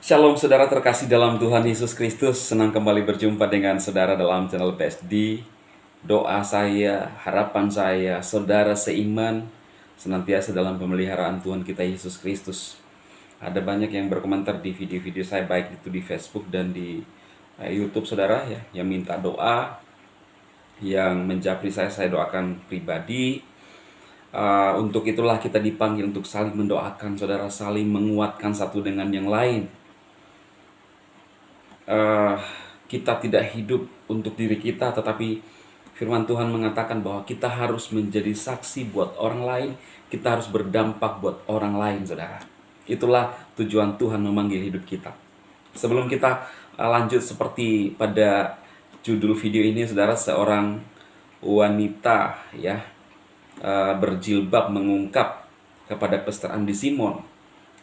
Shalom saudara terkasih dalam Tuhan Yesus Kristus. Senang kembali berjumpa dengan saudara dalam channel PSD. Doa saya, harapan saya, saudara seiman senantiasa dalam pemeliharaan Tuhan kita Yesus Kristus. Ada banyak yang berkomentar di video-video saya, baik itu di Facebook dan di YouTube saudara ya, yang minta doa, yang menjapri saya doakan pribadi. Untuk itulah kita dipanggil untuk saling mendoakan saudara, saling menguatkan satu dengan yang lain. Kita tidak hidup untuk diri kita, tetapi firman Tuhan mengatakan bahwa kita harus menjadi saksi buat orang lain, kita harus berdampak buat orang lain saudara. Itulah tujuan Tuhan memanggil hidup kita. Sebelum kita lanjut seperti pada judul video ini saudara, seorang wanita ya berjilbab mengungkap kepada Pastor Andi Simon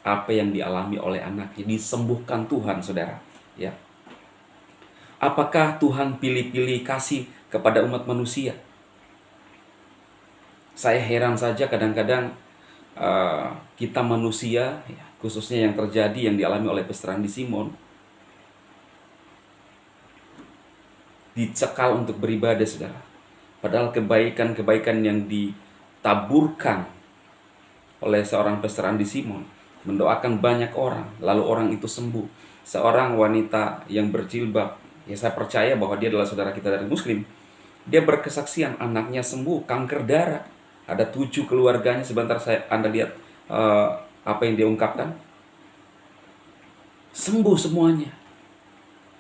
apa yang dialami oleh anaknya, disembuhkan Tuhan saudara ya. Apakah Tuhan pilih-pilih kasih kepada umat manusia? Saya heran saja kadang-kadang kita manusia ya, khususnya yang terjadi yang dialami oleh Pastor Andi Simon, dicekal untuk beribadah saudara. Padahal kebaikan-kebaikan yang ditaburkan oleh seorang Pastor Andi Simon, mendoakan banyak orang, lalu orang itu sembuh. Seorang wanita yang berjilbab, ya saya percaya bahwa dia adalah saudara kita dari Muslim. Dia berkesaksian anaknya sembuh kanker darah. Ada 7 keluarganya. Sebentar Anda lihat apa yang dia ungkapkan. Sembuh semuanya.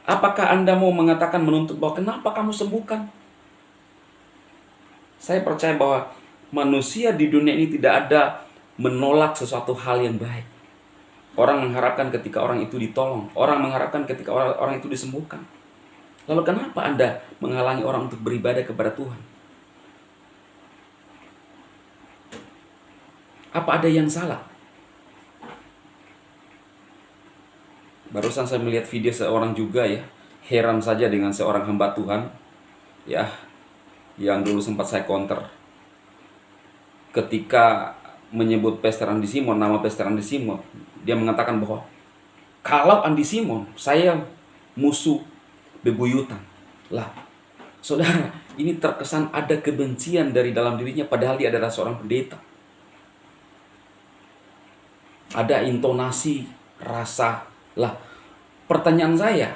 Apakah Anda mau mengatakan menuntut bahwa kenapa kamu sembuhkan? Saya percaya bahwa manusia di dunia ini tidak ada menolak sesuatu hal yang baik. Orang mengharapkan ketika orang itu ditolong. Orang mengharapkan ketika orang itu disembuhkan. Lalu kenapa Anda menghalangi orang untuk beribadah kepada Tuhan? Apa ada yang salah? Barusan saya melihat video seorang juga ya, heran saja dengan seorang hamba Tuhan ya, yang dulu sempat saya counter. Ketika menyebut Pastor Andi Simon, nama Pastor Andi Simon, dia mengatakan bahwa kalau Andi Simon, saya musuh bebuyutan. Lah, saudara, ini terkesan ada kebencian dari dalam dirinya, padahal dia adalah seorang pendeta. Ada intonasi, rasa. Lah, pertanyaan saya,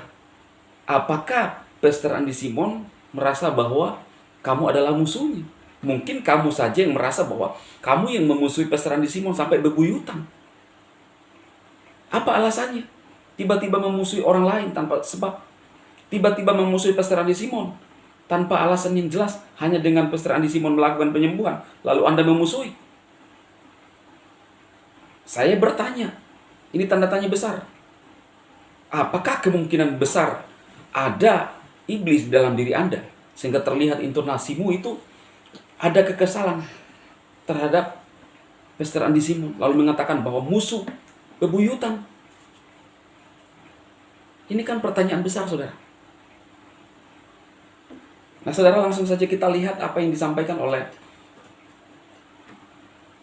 apakah Pastor Andi Simon merasa bahwa kamu adalah musuhnya? Mungkin kamu saja yang merasa bahwa kamu yang memusuhi Pastor Andi Simon sampai bebuyutan. Apa alasannya? Tiba-tiba memusuhi orang lain tanpa sebab. Tiba-tiba memusuhi Pastor Andi Simon tanpa alasan yang jelas, hanya dengan Pastor Andi Simon melakukan penyembuhan, lalu Anda memusuhi. Saya bertanya, ini tanda tanya besar. Apakah kemungkinan besar ada iblis di dalam diri Anda, sehingga terlihat intonasimu itu ada kekesalan terhadap Pastor Andi Simon, lalu mengatakan bahwa musuh bebuyutan? Ini kan pertanyaan besar saudara. Nah saudara, langsung saja kita lihat apa yang disampaikan oleh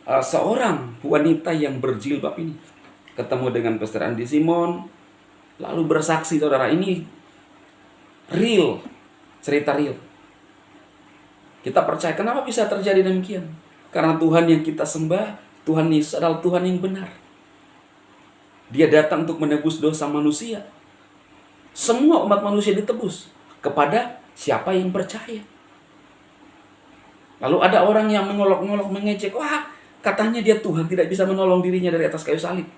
seorang wanita yang berjilbab ini. Ketemu dengan Pastor Andi Simon, lalu bersaksi saudara, ini real, cerita real. Kita percaya, kenapa bisa terjadi demikian? Karena Tuhan yang kita sembah, Tuhan Yesus adalah Tuhan yang benar. Dia datang untuk menebus dosa manusia. Semua umat manusia ditebus kepada siapa yang percaya. Lalu ada orang yang mengolok-ngolok, mengejek, wah katanya dia Tuhan, tidak bisa menolong dirinya dari atas kayu salib.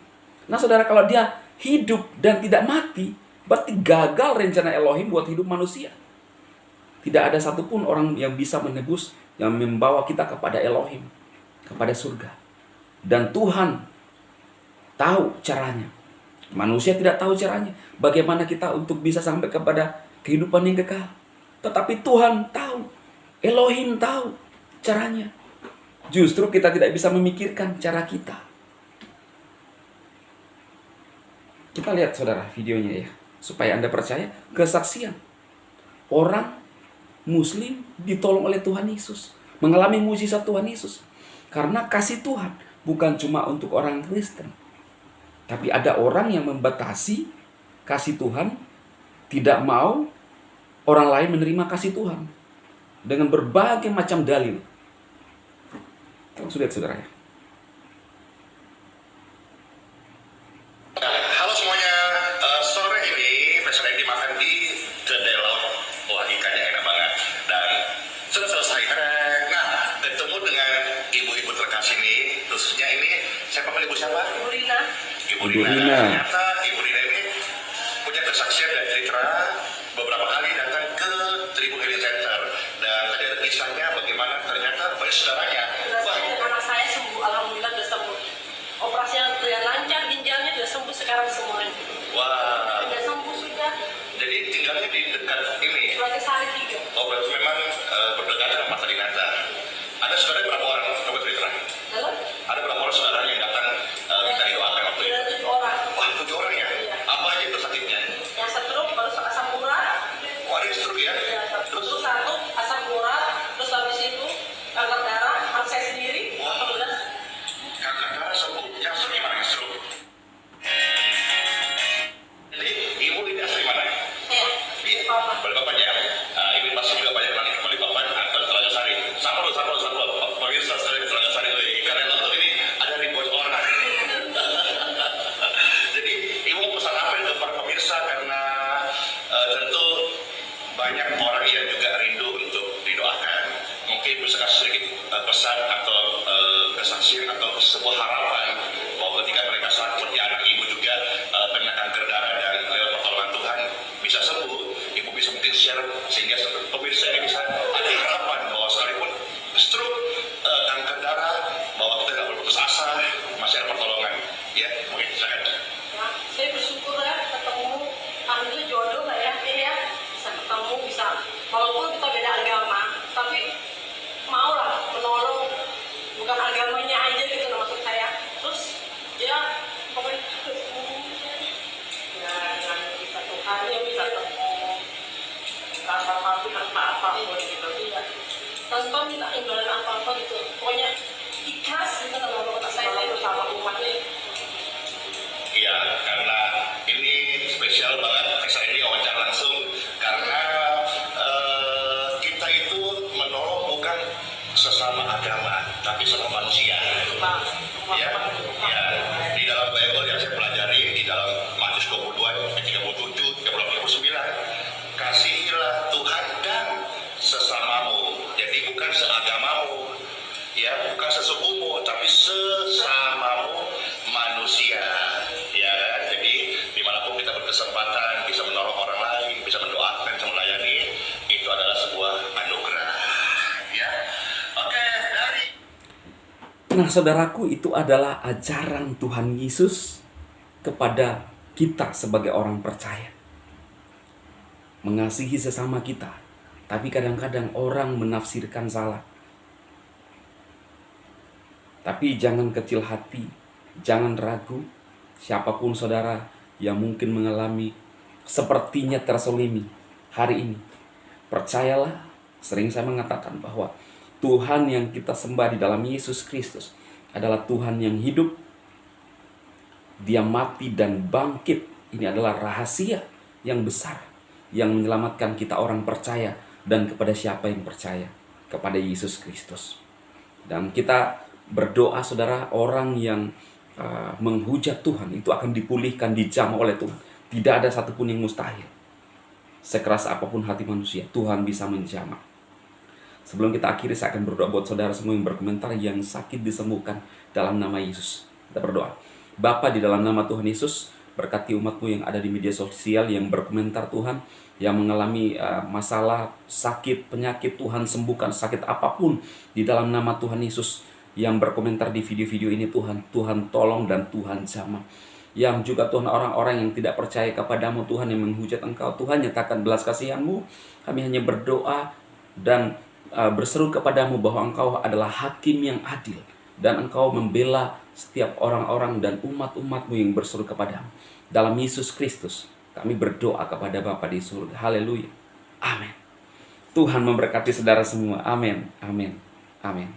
Nah saudara, kalau dia hidup dan tidak mati, berarti gagal rencana Elohim buat hidup manusia. Tidak ada satupun orang yang bisa menebus, yang membawa kita kepada Elohim, kepada surga. Dan Tuhan tahu caranya. Manusia tidak tahu caranya. Bagaimana kita untuk bisa sampai kepada kehidupan yang kekal. Tetapi Tuhan tahu. Elohim tahu caranya. Justru kita tidak bisa memikirkan cara kita. Kita lihat saudara videonya ya, supaya Anda percaya kesaksian orang Muslim ditolong oleh Tuhan Yesus, mengalami mujizat Tuhan Yesus. Karena kasih Tuhan bukan cuma untuk orang Kristen, tapi ada orang yang membatasi kasih Tuhan, tidak mau orang lain menerima kasih Tuhan dengan berbagai macam dalil. Langsung lihat saudara ya. Halo semuanya, sore ini Pastor Randy makan di kedai laut. Wah, ikannya enak banget. Dan sudah selesai. Nah, ketemu dengan ibu-ibu terkasih ini. Khususnya ini, saya panggil ibu siapa? Ibu Rina. Ibu Rina. Ternyata Ibu Rina ini punya kesaksian dan cerita beberapa kali datang ke Tribun Healing Center. Dan tadi ada kisahnya bagaimana ternyata banyak saudaranya. Anak saya sembuh, alhamdulillah sudah sembuh. Operasi yang lancar, ginjalnya sudah sembuh sekarang semuanya. Wah. Sudah sembuh sudah. Jadi tinggalnya di dekat ini. Suraga Sari 3. Oh, berarti memang berdekatan sama Talinata. Ada saudara berapa orang? Coba cerita. Lalu? Ada berapa orang saudara yang datang minta didoakan waktu itu? Ada 7 orang. Wah, 7 orang ya? Iya. Apa aja itu sakitnya? Yang stroke baru asam urat. Oh, ada yang stroke ya? Ya, Terus? terus satu asam urat, terus habis itu kanker darah, anak saya sendiri. Alhamdulillah. Kanker darah sembuh. Yang stroke gimana yang stroke? Jadi, ibu ini asli mana? Saya, Di Papa. Balikpapan ya? Ibu pasti juga banyak lagi ke Balikpapan atau Telaga Sari. Sapa dulu. Pemirsa Telaga Sari, karena nonton ini ada ribuan orang. Jadi, ibu pesan apa ke para pemirsa karena tentu banyak orang yang juga rindu untuk didoakan. Mungkin bisa kasih sedikit pesan atau kesaksian atau sebuah harapan bahwa ketika mereka sakit, ya anak ibu juga kena kanker darah dan lewat pertolongan Tuhan bisa sembuh. Ibu bisa mungkin share sehingga pemirsa ini bisa ada harapan bahwa sekalipun stroke, kanker darah, bahwa kita nggak boleh putus asa, masih ada pertolongan. Ya, mungkin silakan. Ya, saya bersyukur ya ketemu, alhamdulillah jodoh lah ya, ya bisa ketemu, bisa walaupun kita beda agama, tapi mau lah menolong, bukan agamanya aja gitu loh maksud saya. Terus ya pokoknya ya dengan bisa Tuhan ya bisa ketemu tanpa pamrih tanpa apapun gitu ya, tanpa minta imbalan apa gitu, pokoknya ikhlas gitu kalau kata saya itu sama umatnya. Iya, karena ini spesial banget, Pastor ini wawancara langsung karena kita itu menolong bukan sesama agama, tapi sesama manusia. Ya, di dalam Bible yang saya pelajari di dalam Matius 22, 37, 39, kasihilah Tuhan dan sesamamu. Jadi bukan seagamamu, ya, bukan sesukumu, tapi sesamamu manusia. Ya, jadi dimanapun kita berkesempatan bisa menolong orang lain, bisa mendoakan, bisa melayani, itu adalah sebuah anugerah. Ya, oke, dari Nah, saudaraku, itu adalah ajaran Tuhan Yesus kepada kita sebagai orang percaya. Mengasihi sesama kita. Tapi kadang-kadang orang menafsirkan salah. Tapi jangan kecil hati, jangan ragu. Siapapun saudara yang mungkin mengalami sepertinya tersolimi hari ini, percayalah, sering saya mengatakan bahwa Tuhan yang kita sembah di dalam Yesus Kristus adalah Tuhan yang hidup. Dia mati dan bangkit. Ini adalah rahasia yang besar yang menyelamatkan kita orang percaya dan kepada siapa yang percaya kepada Yesus Kristus. Dan kita berdoa saudara, orang yang menghujat Tuhan itu akan dipulihkan, dijamah oleh Tuhan. Tidak ada satupun yang mustahil. Sekeras apapun hati manusia, Tuhan bisa menjamah. Sebelum kita akhiri, saya akan berdoa buat saudara semua yang berkomentar yang sakit disembuhkan dalam nama Yesus. Kita berdoa. Bapa, di dalam nama Tuhan Yesus, berkati umatmu yang ada di media sosial yang berkomentar Tuhan, yang mengalami masalah, sakit, penyakit, Tuhan sembuhkan sakit apapun di dalam nama Tuhan Yesus. Yang berkomentar di video-video ini Tuhan tolong dan Tuhan jamah. Yang juga Tuhan orang-orang yang tidak percaya kepadamu Tuhan, yang menghujat Engkau, Tuhan nyatakan belas kasihan-Mu. Kami hanya berdoa dan berseru kepadamu bahwa Engkau adalah hakim yang adil, dan Engkau membela setiap orang-orang dan umat-umatmu yang berseru kepadamu. Dalam Yesus Kristus kami berdoa kepada Bapa di surga. Haleluya. Amin. Tuhan memberkati saudara semua. Amin. Amin. Amin.